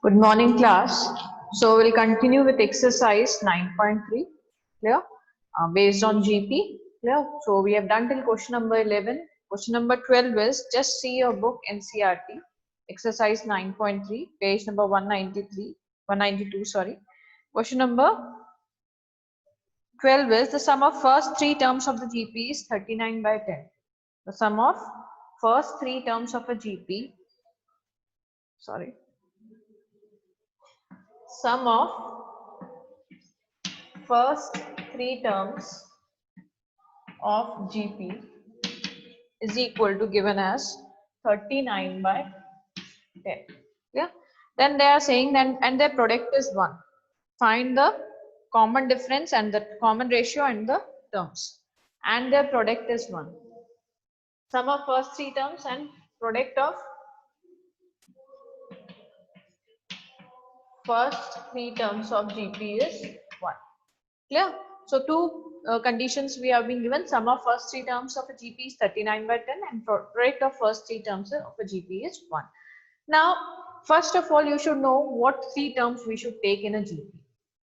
Good morning, class. So we'll continue with exercise 9.3. Clear? Based on GP. Clear? So we have done till question number 11. Question number 12 is just see your book NCRT. Exercise 9.3, page number 192. Sorry. Question number 12 is the sum of first three terms of the GP is 39 by 10. The sum of first three terms of a GP. Sorry. Sum of first three terms of GP is equal to given as 39 by 10. Yeah. Then they are saying that and their product is 1. Find the common difference and the common ratio and the terms. And their product is 1. Sum of first three terms and product of first three terms of GP is 1. Clear? So two conditions we have been given. Sum of first three terms of a GP is 39 by 10 and product of first three terms of a GP is 1. Now, first of all, you should know what three terms we should take in a GP.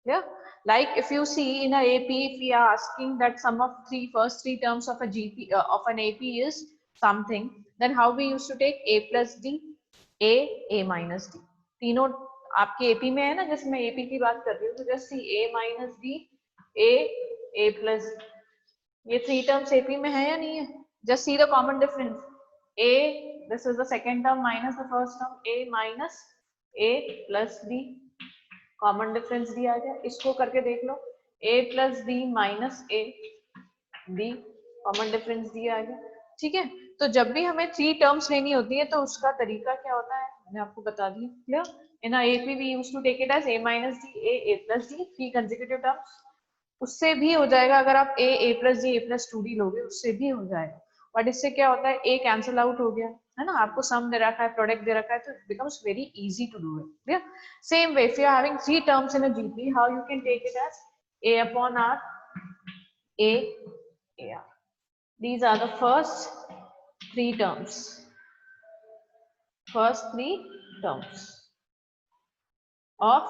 Yeah, like if you see in a AP, if we are asking that sum of first three terms of a GP of an AP is something, then how we used to take A plus D, A minus D. तीनों आपके AP में है ना, जैसे मैं AP की बात कर रही हूँ, तो just see A minus D, A plus D. ये three terms AP में है या नहीं है? Just see the common difference. A, this is the second term minus the first term, A minus A plus D. Common difference दिया गया, इसको करके देख लो, a plus D minus A D, common difference दिया गया. ठीक है, तो जब भी हमें थ्री टर्म्स लेनी होती है तो उसका तरीका क्या होता है मैंने आपको बता दिया. Clear? In AP we used to take it as a minus d a plus d, three consecutive terms. उससे भी हो जाएगा अगर आप a plus d a plus 2d लोगे, उससे भी हो जाएगा. बट इससे क्या होता है, a कैंसिल आउट हो गया है ना, आपको सम दे रखा है, प्रोडक्ट दे रखा है, तो it becomes very easy to do it. Clear? Same way if you are having three terms in a GP, how you can take it as a upon r, a ar. These are the first three terms. First three terms of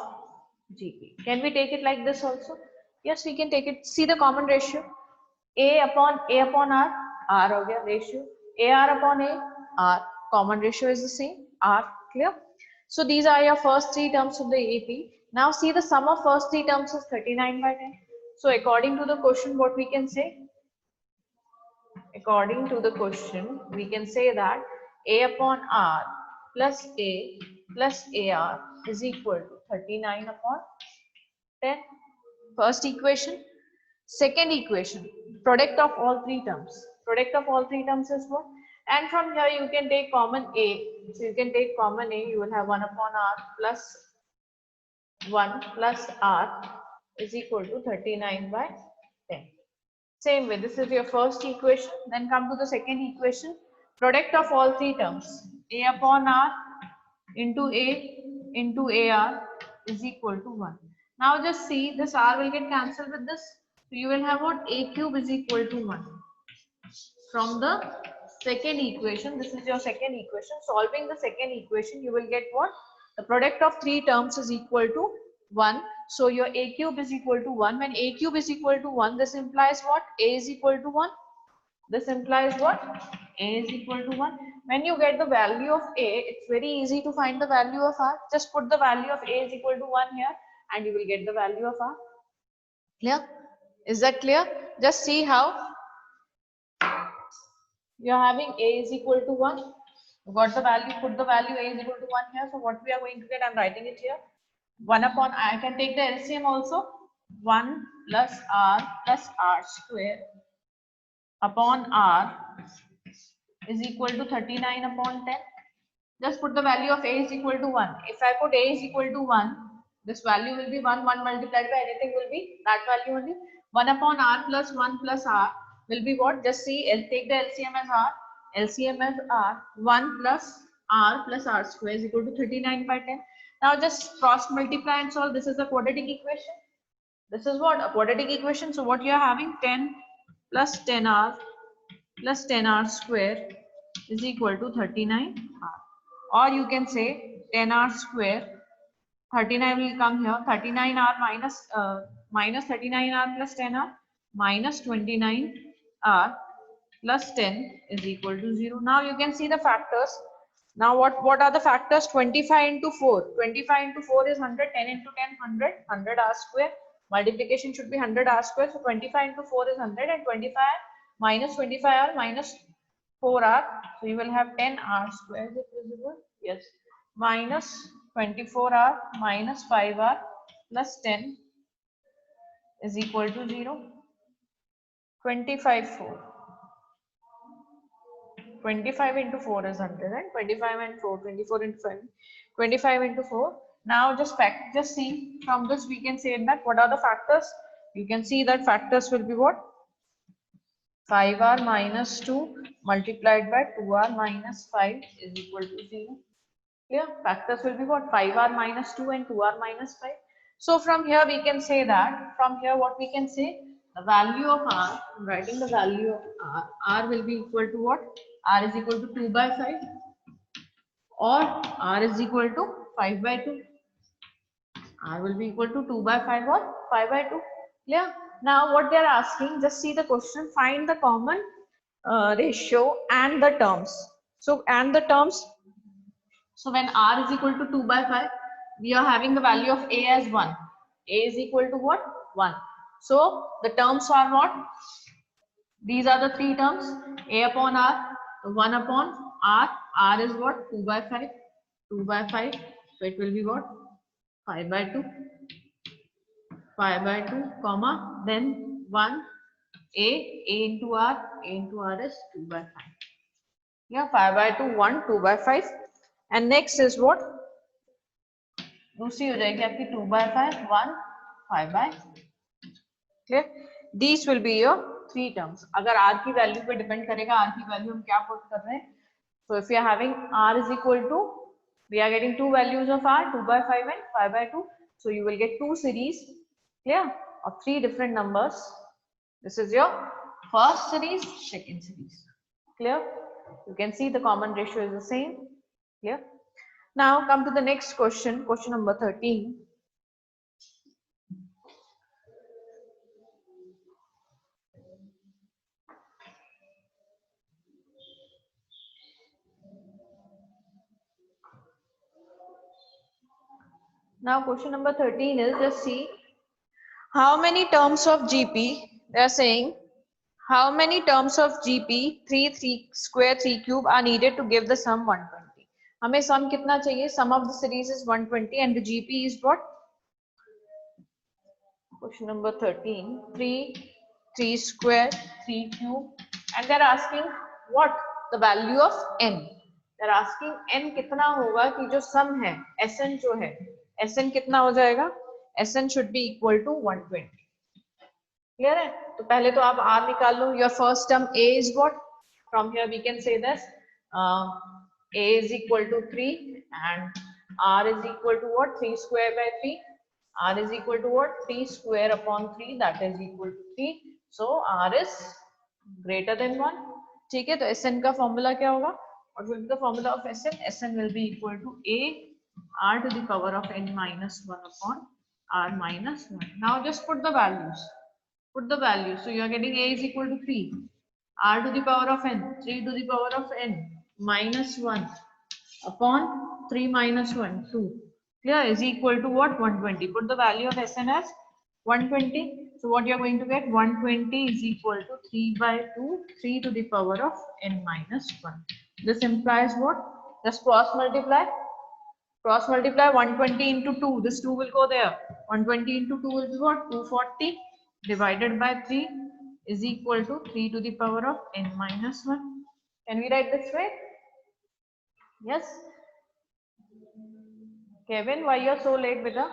GP. Can we take it like this also? Yes, we can take it. See the common ratio. A upon R, R हो गया ratio. AR upon A, R. Common ratio is the same, R. Clear? So these are your first three terms of the AP. Now see the sum of first three terms is 39 by 10. So according to the question, what we can say? According to the question, we can say that A upon R plus A plus AR is equal to 39 upon 10. First equation. Second equation, product of all three terms. Product of all three terms is what? And from here you can take common A. So you can take common A, you will have 1 upon R plus 1 plus R is equal to 39 by 10. Same way, this is your first equation. Then come to the second equation. Product of all three terms. A upon R into A into AR is equal to 1. Now just see, this R will get cancelled with this. So you will have what? A cube is equal to 1. From the second equation, this is your second equation. Solving the second equation, you will get what? The product of three terms is equal to 1. So your A cube is equal to 1. When A cube is equal to 1, this implies what? A is equal to 1. This implies what? A is equal to 1. When you get the value of A, it's very easy to find the value of R. Just put the value of A is equal to 1 here and you will get the value of R. Clear? Is that clear? Just see how you are having A is equal to 1. You got the value, put the value A is equal to 1 here. So what we are going to get, I am writing it here. 1 upon, I can take the LCM also. 1 plus R square upon R is equal to 39 upon 10. Just put the value of A is equal to 1. If I put A is equal to 1, this value will be 1. 1 multiplied by anything will be that value only. 1 upon R plus 1 plus R will be what? Just see, take the LCM as R. LCM as R. 1 plus R square is equal to 39 by 10. Now just cross multiply and solve. This is a quadratic equation. This is what? A quadratic equation. So what you are having? 10 plus 10R plus 10R square is equal to 39R. Or you can say 10R square 39 will come here. 39r minus 39r plus 10r minus 29r plus 10 is equal to 0. Now you can see the factors. Now what are the factors? 25 into 4. 25 into 4 is 100. 10 into 10, 100. 100 r square. Multiplication should be 100 r square. So 25 into 4 is 100 and 25 minus 25r minus 4r. So you will have 10r square. Is it visible? Yes. Minus 24r minus 5r plus 10 is equal to 0. 25 4. 25 into 4 is 100 and 25 and 4, 24 into 5, 25 into 4. Now just see from this we can say that what are the factors? You can see that factors will be what? 5r minus 2 multiplied by 2r minus 5 is equal to 0. Clear? Factors will be what? 5r minus 2 and 2r minus 5. So from here we can say that, from here what we can say, the value of r, I'm writing the value of r will be equal to what? R is equal to 2 by 5 or r is equal to 5 by 2. R will be equal to 2 by 5 or 5 by 2. Clear? Now what they are asking, just see the question, find the common ratio and the terms. So and the terms, so when r is equal to 2 by 5, we are having the value of a as 1. A is equal to what? 1. So the terms are what? These are the three terms, a upon r, 1 upon r. R is what? 2 by 5. 2 by 5. So it will be what? 5 by 2. 5 by 2, comma, then 1. A into r. A into r is 2 by 5. Yeah, 5 by 2, 1, 2 by 5. And next is what? दूसरी हो जाएगी आपकी 2 by 5, 1, 5 by. Clear? These will be your three terms. अगर r की value पे depend करेगा, r की value हम क्या पुट कर रहे हैं. So if we are having r is equal to, we are getting two values of r, 2 by 5 and 5 by 2. So you will get two series, clear, of three different numbers. This is your first series, second series. Clear? You can see the common ratio is the same. Clear? Now come to the next question, question number 13. Now question number 13 is, just see how many terms of GP, they are saying how many terms of GP 3 square 3 cube are needed to give the sum 120. हमें sum कितना चाहिए? Sum of the series is 120 and the GP is what? Question number 13, 3 square 3 cube, and they are asking what? The value of n. They are asking n कितना होगा कि जो sum है, Sn जो है, Sn कितना हो जाएगा? Sn should be equal to 120. Clear है? तो पहले तो आप r निकाल लो. Your first term a is what? From here we can say this, a is equal to 3 and r is equal to what? 3 square by 3. R is equal to what? 3 square upon 3, that is equal to 3. So r is greater than 1. ठीक है, तो Sn का formula क्या होगा? What will be the formula of Sn? Sn will be equal to a r to the power of n minus 1 upon r minus 1. Now just put the values. Put the values. So you are getting a is equal to 3. R to the power of n, 3 to the power of n minus 1 upon 3 minus 1, 2. Clear? Is equal to what? 120. Put the value of Sn as 120. So what you are going to get? 120 is equal to 3 by 2, 3 to the power of n minus 1. This implies what? Just cross multiply. Cross multiply 120 into 2. This 2 will go there. 120 into 2 will be what? 240 divided by 3 is equal to 3 to the power of n minus 1. Can we write this way? Yes. Kevin, why you are so late, beta?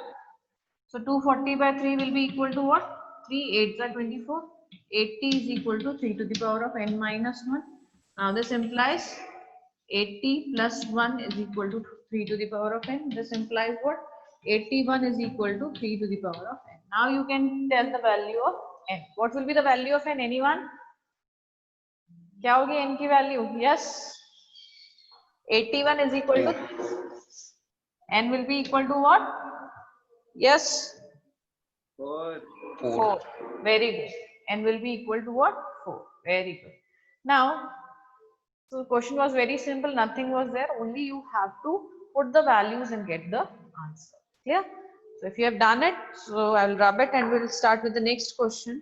So 240 by 3 will be equal to what? 3 8s are 24. 80 is equal to 3 to the power of n minus 1. Now this implies 80 plus 1 is equal to 3 to the power of n. This implies what? 81 is equal to 3 to the power of n. Now you can tell the value of n. What will be the value of n? Anyone? क्या होगी n की value? Yes. 81 is equal to n will be equal to what? Yes. 4. 4. Very good. N will be equal to what? 4. Very good. Now, so the question was very simple. Nothing was there. Only you have to put the values and get the answer. Clear? So if you have done it, so I will rub it and we'll start with the next question.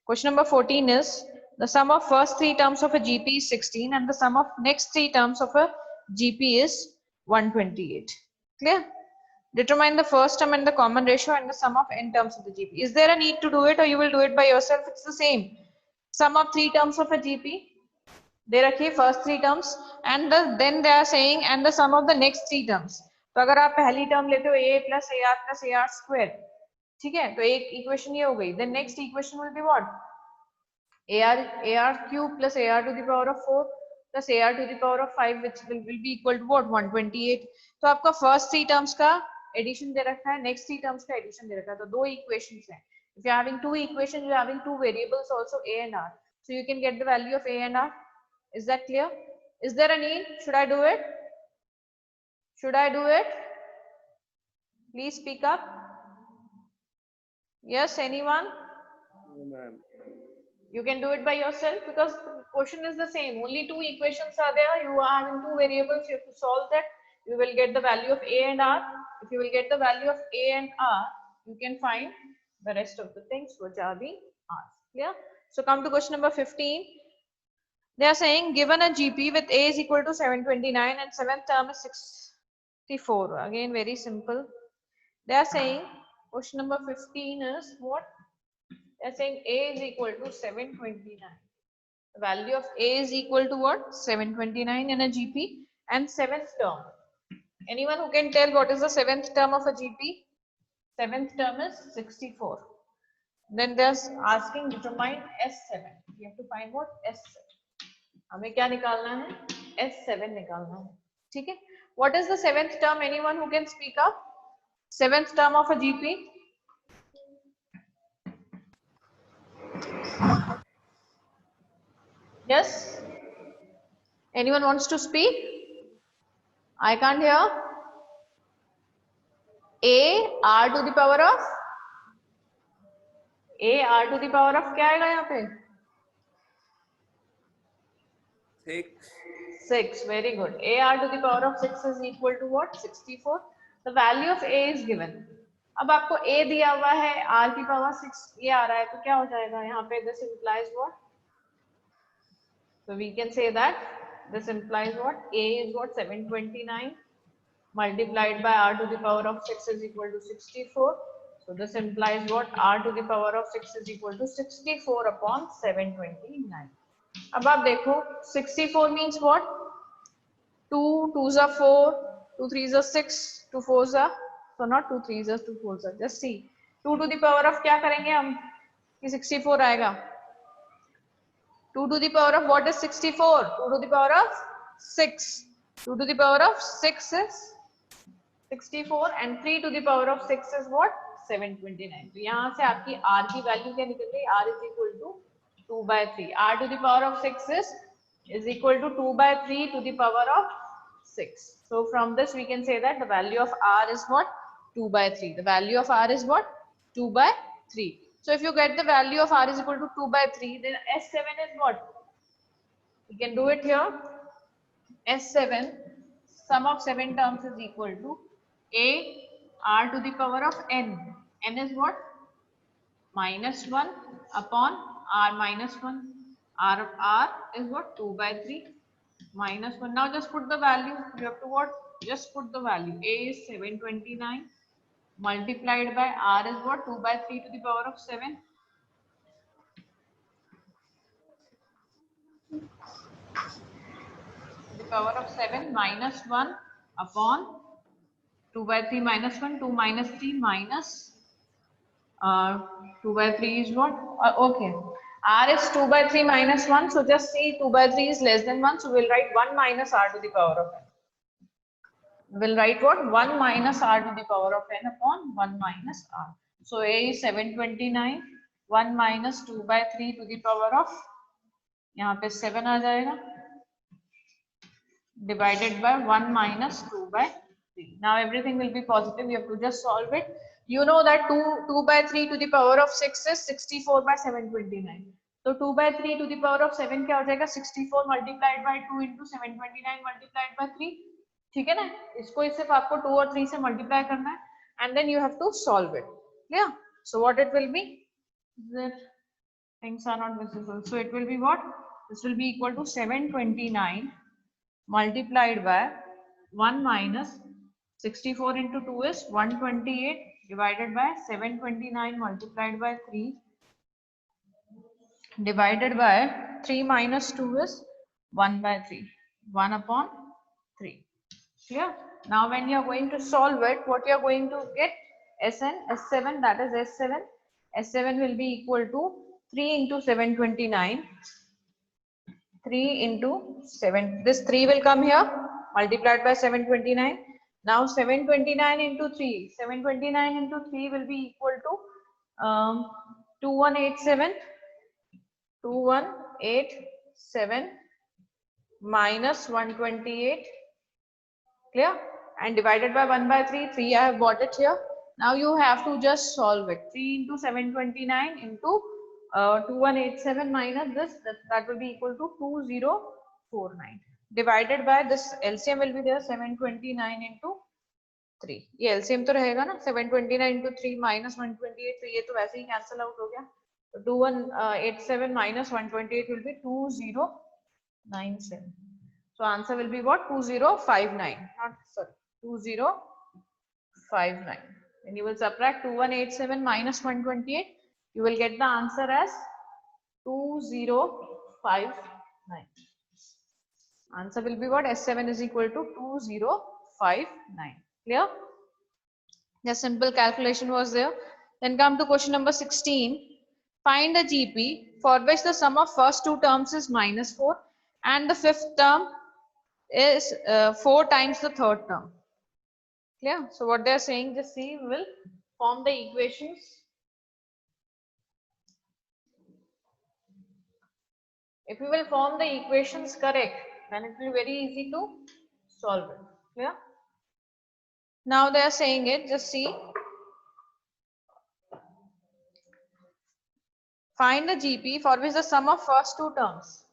Question number 14 is the sum of first three terms of a GP is 16 and the sum of next three terms of a GP is 128. Clear? Determine the first term and the common ratio and the sum of n terms of the GP. Is there a need to do it or you will do it by yourself? It's the same. Sum of three terms of a GP. They रखिए first three terms and then they are saying and the sum of the next three terms. तो अगर आप पहली term लेते हो a plus ar square, ठीक है, तो एक equation ये हो गई. Then next equation will be what? ar cube plus ar to the power of 4 plus ar to the power of 5 which will be equal to what? 128. तो आपका first three terms का addition दे रखा है, next three terms का addition दे रखा है, तो दो equations हैं. If you are having two equations, you are having two variables also a and r. So you can get the value of a and r. Is that clear? Is there a need? Should I do it? Should I do it? Please speak up. Yes, anyone? No, ma'am. You can do it by yourself because the question is the same. Only two equations are there. You are having two variables. You have to solve that. You will get the value of a and r. If you will get the value of a and r, you can find the rest of the things which are being asked. Clear? So come to question number 15. They are saying given a GP with A is equal to 729 and seventh term is 64. Again, very simple. They are saying question number 15 is what? They are saying A is equal to 729. The value of A is equal to what? 729 in a GP and seventh term. Anyone who can tell what is the seventh term of a GP? Seventh term is 64. Then they are asking determine S7. You have to find what? S7. हमें क्या निकालना है? S7 निकालना है. ठीक है? What is the seventh term? Anyone who can speak up? Seventh term of a GP? Yes? Anyone wants to speak? I can't hear. A r to the power of A r to the power of क्या आएगा यहाँ पे? 6. 6. Very good. A r to the power of 6 is equal to what? 64. The value of A is given. अब आपको A दिया हुआ है, r की पावर 6 ये आ रहा है, तो क्या हो जाएगा यहाँ पे? This implies what? So we can say that this implies what? A is what? 729 multiplied by r to the power of 6 is equal to 64. So this implies what? R to the power of 6 is equal to 64 upon 729. अब आप देखो 64 means what? 2 2s are 4, 2 3s are 6, 2 4s are, so not 2 3s are 2 4s are, just see 2 to the power of क्या करेंगे हम कि 64 आएगा. 2 to the power of what is 64? 2 to the power of 6. 2 to the power of 6 is 64 and 3 to the power of 6 is what? 729. तो यहाँ से आपकी r की वैल्यू क्या निकल गई? r is equal to 2 by 3. r to the power of 6 is equal to 2 by 3 to the power of 6. So from this we can say that the value of r is what? 2 by 3. The value of r is what? 2 by 3. So if you get the value of r is equal to 2 by 3, then S7 is what? You can do it here. S7, sum of 7 terms is equal to A r to the power of n. N is what? Minus 1 upon r minus 1. R is what? 2 by 3 minus 1. Now just put the value. You have to what? Just put the value. A is 729 multiplied by r is what? 2 by 3 to the power of 7. To the power of 7 minus 1 upon 2 by 3 minus 1, 2 minus 3 minus 2 by 3 is what? Okay. R is 2 by 3 minus 1. So just see 2 by 3 is less than 1. So we'll write 1 minus r to the power of n. We'll write what? 1 minus r to the power of n upon 1 minus r. So A is 729. 1 minus 2 by 3 to the power of, यहाँ पे 7 आ जाएगा, divided by 1 minus 2 by 3. 3. Now everything will be positive. You have to just solve it. You know that 2 by 3 to the power of 6 is 64 by 729. So 2 by 3 to the power of 7 क्या हो जाएगा? 64 multiplied by 2 into 729 multiplied by 3. ठीक है ना? इसको सिर्फ आपको 2 और 3 से multiply करना है, and then you have to solve it. Yeah. So what it will be? That things are not visible. So it will be what? This will be equal to 729 multiplied by 1 minus 64 into 2 is 128 divided by 729 multiplied by 3 divided by 3 minus 2 is 1 by 3. 1 upon 3. Clear? Now when you are going to solve it, what you are going to get? S7, that is S7. S7 will be equal to 3 into 729. 3 into 7. This 3 will come here, multiplied by 729. Now 729 into 3. 729 into 3 will be equal to 2187. 2187 minus 128. Clear? And divided by 1 by 3. 3 I have bought it here. Now you have to just solve it. 3 into 729 into 2187 minus this, that will be equal to 2049. Divided by this LCM will be there, 729 into 3. ये LCM तो रहेगा ना, 729 into 3 minus 128, तो ये तो वैसे ही cancel out हो गया. 2187 minus 128 will be 2097. So answer will be what? 2059. Not sorry, 2059. When you will subtract 2187 minus 128, you will get the answer as 2059. Answer will be what? S7 is equal to 2059. Clear? The simple calculation was there. Then come to question number 16. Find the GP for which the sum of first two terms is minus 4 and the fifth term is 4 times the third term. Clear? So what they are saying, just see, we will form the equations. If we will form the equations correct, then it will be very easy to solve it. Clear? Now they are saying it, just see. Find the GP for which the sum of first two terms.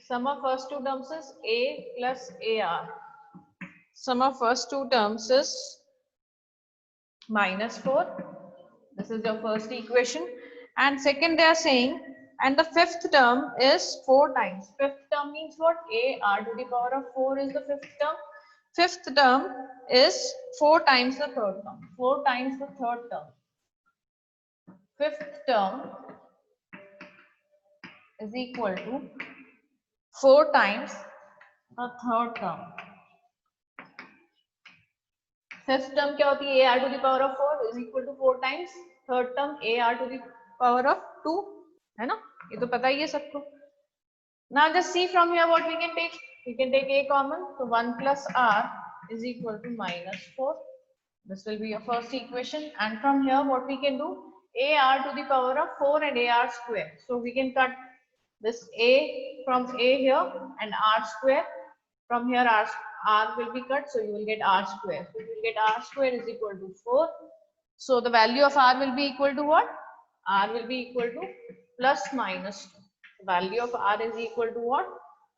Sum of first two terms is A plus AR. Sum of first two terms is minus 4. This is your first equation. And second they are saying, and the fifth term is 4 times. Fifth term means what? AR to the power of 4 is the fifth term. Fifth term is 4 times the third term. 4 times the third term. Fifth term is equal to 4 times the third term. Fifth term क्या होती है? AR to the power of 4 is equal to 4 times third term AR to the power of 2, है ना? ये तो पता ही है सबको. Now just see from here what we can take. We can take A common, so 1 plus R is equal to minus 4. This will be your first equation, and from here what we can do? AR to the power of 4 and AR square. So we can cut this A from A here and R square. From here R will be cut, so you will get R square. So you will get R square is equal to 4. So the value of R will be equal to what? R will be equal to plus minus 2. The value of R is equal to what?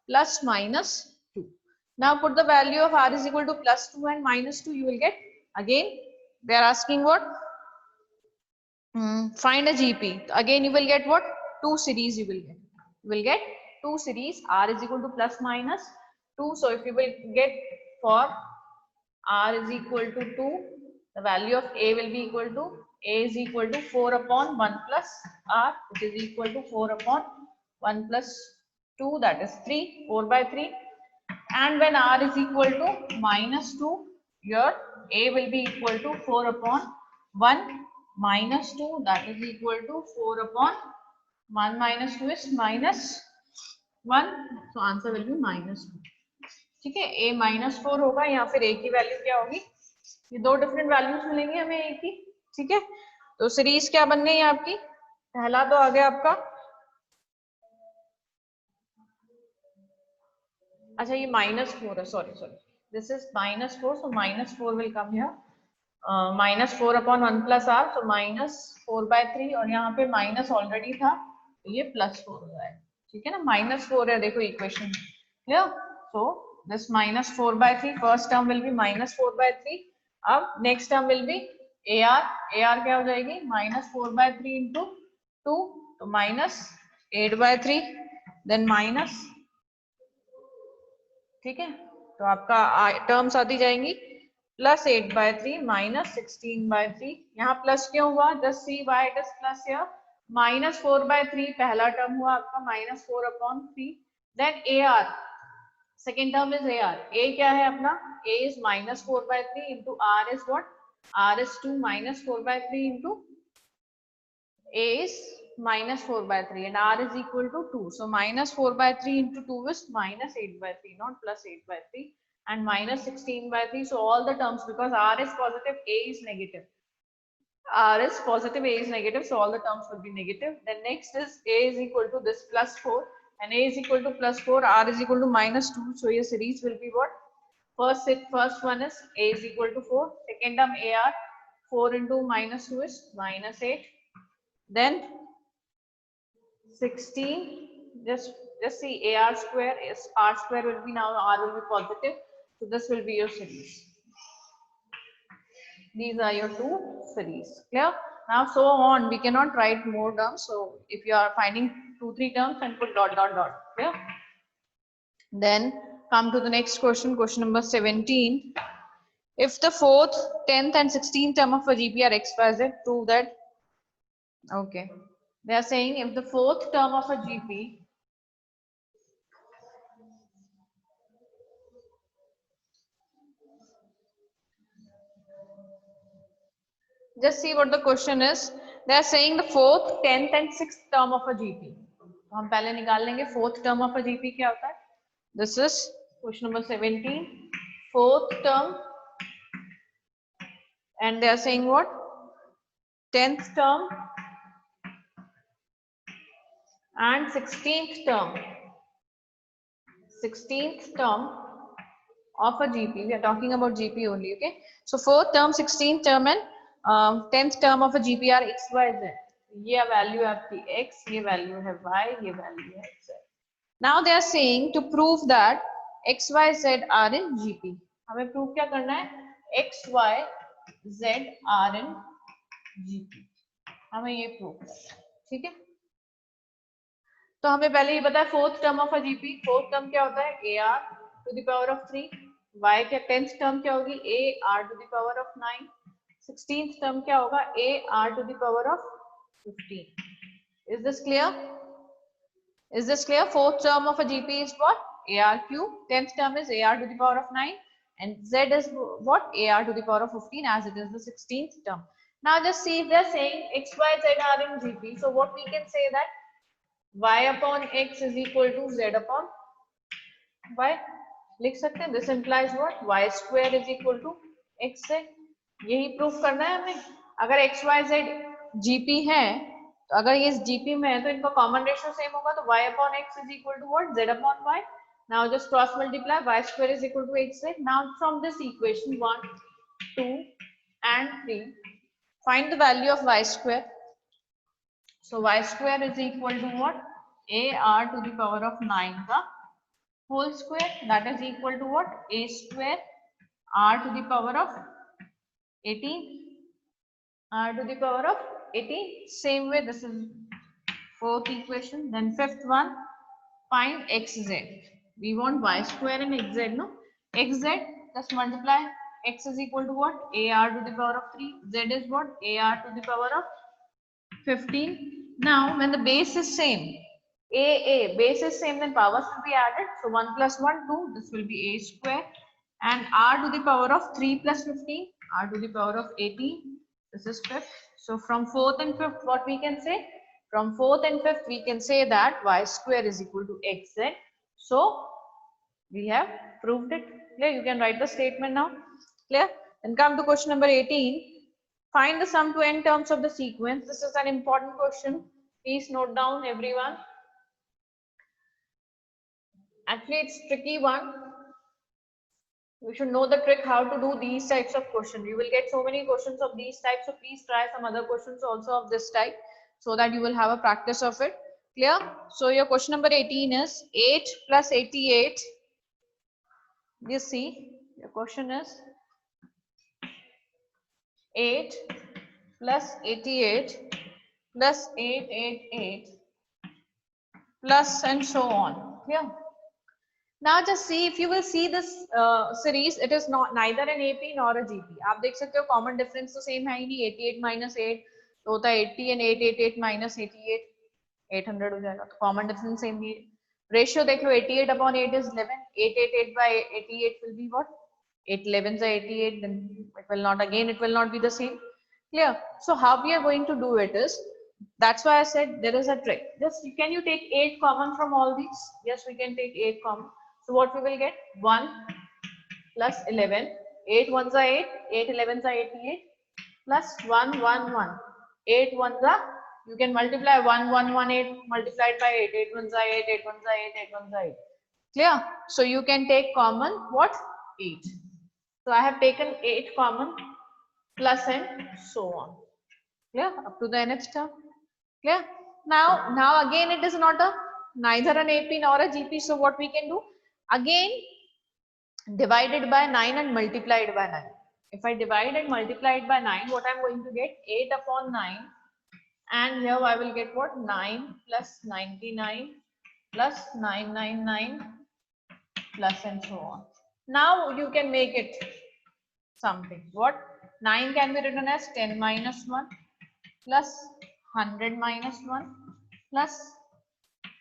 Plus minus 2. Now put the value of R is equal to plus 2 and minus 2. You will get, again they are asking what? Find a GP. Again you will get what? 2 series you will get. You will get 2 series. R is equal to plus minus 2. So if you will get for R is equal to 2, the value of A will be equal to, A is equal to 4 upon 1 plus R, which is equal to 4 upon 1 plus 2, that is 3, 4 by 3. And when R is equal to minus 2, your A will be equal to 4 upon 1 minus 2, that is equal to 4 upon 1 minus 2 is minus 1. So answer will be minus 2. ठीक है, A minus 4 होगा, या फिर A की value क्या होगी? ये दो डिफरेंट वैल्यूज मिलेंगे हमें A की. ठीक है, तो सीरीज क्या बन गई आपकी? पहला तो आ गया आपका, अच्छा ये -4 है, sorry This is minus 4, so minus 4 will come here. Minus 4 upon 1 plus r, so minus 4 by 3, और यहाँ पे minus already था, तो ये plus 4 हो जाएगा, ठीक है ना. minus 4 है, देखो equation clear. So this minus 4 by 3, first term will be minus 4 by 3. अब next term will be AR क्या हो जाएगी, minus 4 by 3 into 2, तो minus 8 by 3, then minus, ठीक है. तो आपका टर्म्स आती जाएंगी प्लस 8 by 3 माइनस 16 by 3. यहाँ प्लस क्यों हुआ, just see why it is plus here. Minus 4 by 3 पहला टर्म हुआ आपका minus 4 upon 3. Then AR second term is AR. A क्या है अपना, A is minus 4 by 3 into R is what, R is 2 minus 4 by 3 into A is minus 4 by 3 and R is equal to 2. So minus 4 by 3 into 2 is minus 8 by 3, not plus 8 by 3, and minus 16 by 3. So all the terms, because R is positive, A is negative. R is positive, A is negative, so all the terms will be negative. Then next is A is equal to this plus 4 and A is equal to plus 4, R is equal to minus 2. So your series will be what? First one is A is equal to 4. Second term AR, 4 into minus 2 is minus 8. Then 16, just see AR square is R square will be, now R will be positive. So this will be your series. These are your two series. Clear? Now so on, we cannot write more terms. So if you are finding 2-3 terms, and put dot dot dot. Clear? Then come to the next question, question number 17. If the 4th, 10th and 16th term of a GP are X, Y, Z, prove that. Okay. They are saying if the 4th term of a GP just see what the question is. They are saying the 4th, 10th and 6th term of a GP. तो हम पहले निकाल लेंगे 4th term of a GP क्या होता है. This is question number 17. 4th term, and they are saying what? 10th term and 16th term. 16th term of a GP. We are talking about GP only. Okay. So 4th term, 16th term and 10th term of a GP are X, Y, Z. ये value है आपकी X, ये value है Y, ये value है Z. Now they are saying to prove that X, Y, Z are in GP. हमें prove क्या करना है, X, Y, Z are in GP. हमें ये प्रूव करना है, ठीक है. तो हमें पहले ये पता है 4th term of a GP. 4th term क्या होता है, AR to the power of 3. Y क्या 10th term क्या होगी, AR to the power of 9. 16th term क्या होगा, AR to the power of 15. Is this clear? Is this clear? 4th term of a GP is what? AR cube. 10th term is AR to the power of 9. And Z is what? AR to the power of 15, as it is the 16th term. Now just see if they are saying X, Y, Z are in GP. So what we can say that Y upon X is equal to Z upon Y. लिख सकते हैं. This implies what? Y square is equal to XZ. यही proof करना है हमें. अगर X, Y, Z GP है, तो अगर ये GP में है तो इनका कॉमन रेशियो सेम होगा, तो Y upon X is equal to what? Z upon Y. Now just cross multiply. Y square is equal to XZ. Now from this equation 1, 2 and 3, find the value of Y square. So Y square is equal to what? AR to the power of 9 का whole square, that is equal to what? A square R to the power of 18. R to the power of 18. Same way, this is 4th equation. Then 5th one, find XZ. We want Y square and XZ, no? XZ, just multiply. X is equal to what? AR to the power of 3. Z is what? AR to the power of 15. Now, when the base is same, base is same, then powers will be added. So 1 plus 1, 2. This will be A square. And R to the power of 3 plus 15. R to the power of 18. This is 5th. So from 4th and 5th, what we can say? From 4th and 5th, we can say that Y square is equal to XZ. So we have proved it. Clear? You can write the statement now. Clear? Then come to question number 18. Find the sum to n terms of the sequence. This is an important question. Please note down, everyone. Actually, it's tricky one. You should know the trick how to do these types of questions. You will get so many questions of these types, so please try some other questions also of this type so that you will have a practice of it. Clear? So your question number 18 is 8 plus 88. You see, your question is 8 plus 88 plus 888 plus and so on. Clear? Now just see, if you will see this series, it is not neither an AP nor a GP. आप देख सकते हो common difference तो same है ही नहीं. 88 minus 8 तो होता है 80 and 888 minus 88 800 हो जाएगा. तो common difference same ही है. Ratio देख लो, 88 upon 8 is 11. 888 by 88 will be what? 8 11s are 88. Then it will not, again it will not be the same. Clear? So how we are going to do it is, that's why I said there is a trick. Just can you take 8 common from all these? Yes, we can take 8 common. So what we will get? 1 plus 11. 8 ones are 8. 8 11s are 88. Plus 1 1 1. 8 ones are, you can multiply 1 1 1 8 multiplied by 8. 8 ones are 8. 8 ones are 8. 8 ones are 8. Clear? So you can take common what? 8. So I have taken 8 common plus and so on. Clear? Up to the nth term. Clear? Now again it is not a neither an AP nor a GP. So what we can do? Again, divided by 9 and multiplied by 9. If I divide and multiply it by 9, what I'm going to get? 8 upon 9. And here I will get what? 9 plus 99 plus 999 plus and so on. Now you can make it something. What? 9 can be written as 10 minus 1 plus 100 minus 1 plus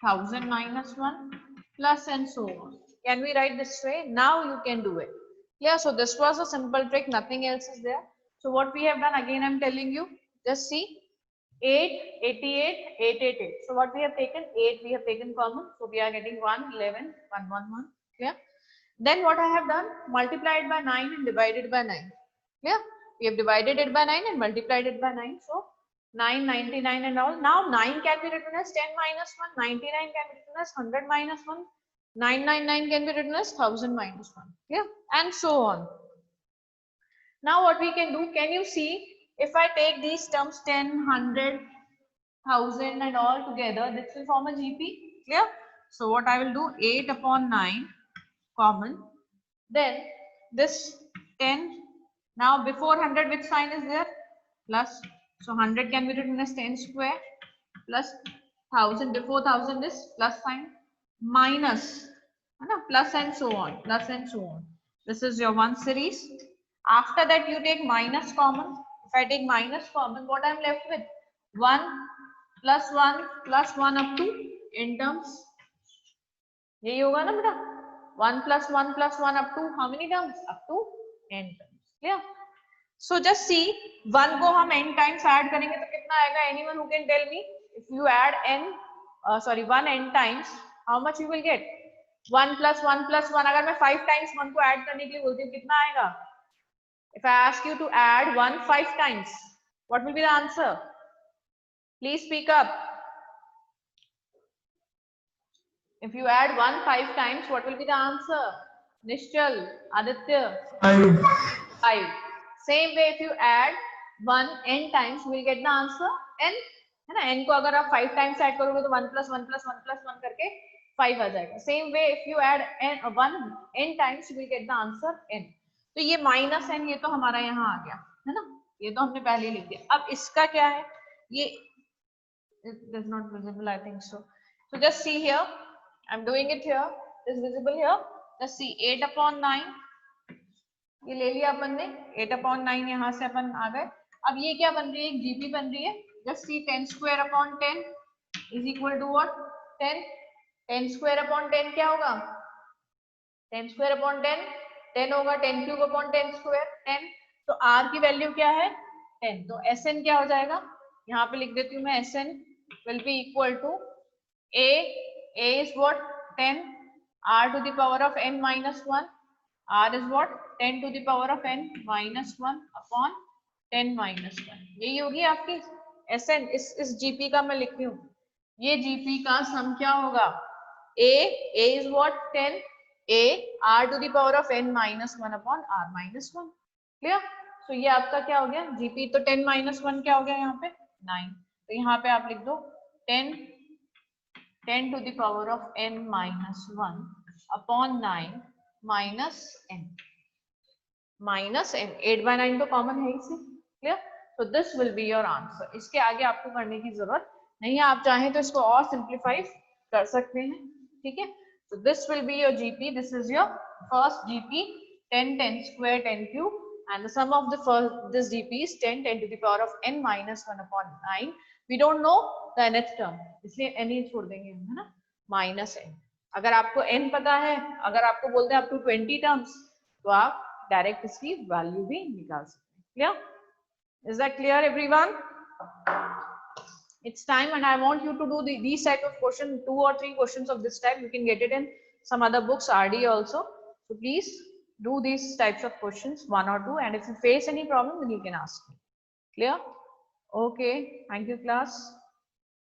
1000 minus 1 plus and so on. Can we write this way? Now you can do it. Yeah, so this was a simple trick, nothing else is there. So what we have done, again I'm telling you, just see 8, 88, 888. So what we have taken? 8 we have taken common. So we are getting 1, 11, 1, 1, 1. Clear? Then what I have done? Multiplied by 9 and divided by 9. Clear? We have divided it by 9 and multiplied it by 9. So 9, 99 and all. Now 9 can be written as 10 minus 1. 99 can be written as 100 minus 1. 999 can be written as 1000 minus 1. Clear? And so on. Now what we can do? Can you see? If I take these terms 10, 100, 1000 and all together, this will form a GP. Clear? So what I will do? 8 upon 9 common. Then this 10. Now before 100, which sign is there? Plus. So 100 can be written as 10 square plus 1000. Before 1000 is plus sign, minus, plus and so on, plus and so on. This is your one series. After that you take minus common. If I take minus common, what I am left with? 1 plus 1 up to n terms. यही होगा ना बेटा? 1 plus 1 plus 1 up to how many terms? Up to n terms. Clear? So just see, 1 को हम n times add करेंगे तो कितना आएगा? Anyone who can tell me? If you add 1 n times, how much you will get? 1 plus 1 plus 1. अगर मैं 5 times 1 को add करने के लिए बोलती हूँ, कितना आएगा? If I ask you to add 1 5 times, what will be the answer? Please speak up. If you add 1 5 times, what will be the answer? Nishchal, Aditya. 5. Same way, if you add 1 n times, you will get the answer n. है ना? n को अगर आप 5 times add करोगे तो 1 plus 1 plus 1 plus 1 करके 5 आ जाएगा. Same way, if you add 1 n times, you will get the answer n. तो ये minus n ये तो हमारा यहाँ आ गया, है ना? ये तो हमने पहले लिख दिया. अब इसका क्या है? ये it is not visible, I think so. So just see here. I'm doing it here. It is visible here. Just see 8 upon 9. ये ले लिया अपन ने. 8 upon 9 यहाँ से अपन आ गए. अब ये क्या बन रही है? एक GP बन रही है. Just see 10 square upon 10 is equal to what? 10. 10 square upon 10 क्या होगा? 10 square upon 10 10 होगा. 10 cube upon 10 square 10. तो R की वैल्यू क्या है? 10. तो SN क्या हो जाएगा? यहाँ पे लिख देती हूँ मैं. SN will be equal to A is what? 10. R to the power of n minus 1. R is what? 10 to the power of n minus 1 upon 10 minus 1. यही होगी आपकी SN. इस GP का मैं लिखती हूँ. ये GP का सम क्या होगा? A is what? 10. a r to the power of n minus 1 upon r minus 1. Clear? सो ये आपका क्या हो गया जीपी, तो 10 minus 1 क्या हो गया यहाँ पे 9, तो यहाँ पे आप लिख दो 10 to the power of n minus 1 upon 9 minus n. 8 by 9 तो कॉमन है इसी. Clear? So this will be your answer. इसके आगे आपको करने की जरूरत नहीं है, आप चाहें तो इसको और सिंप्लीफाई कर सकते हैं. ठीक है? So this will be your GP. This is your first GP 10 10 square 10 cube, and the sum of the first this GP is 10 10 to the power of n minus 1 upon 9. We don't know the nth term, इसलिए n ही छोड़ देंगे हम, है ना, minus n. अगर आपको n पता है, अगर आपको बोलते हैं up to 20 terms, तो आप डायरेक्ट इसकी वैल्यू भी निकाल सकते हैं. Clear? Is that clear, everyone? It's time, and I want you to do these type of questions, 2 or 3 questions of this type. You can get it in some other books, RD also. So please do these types of questions, 1 or 2, and if you face any problem, then you can ask me. Clear? Okay. Thank you, class.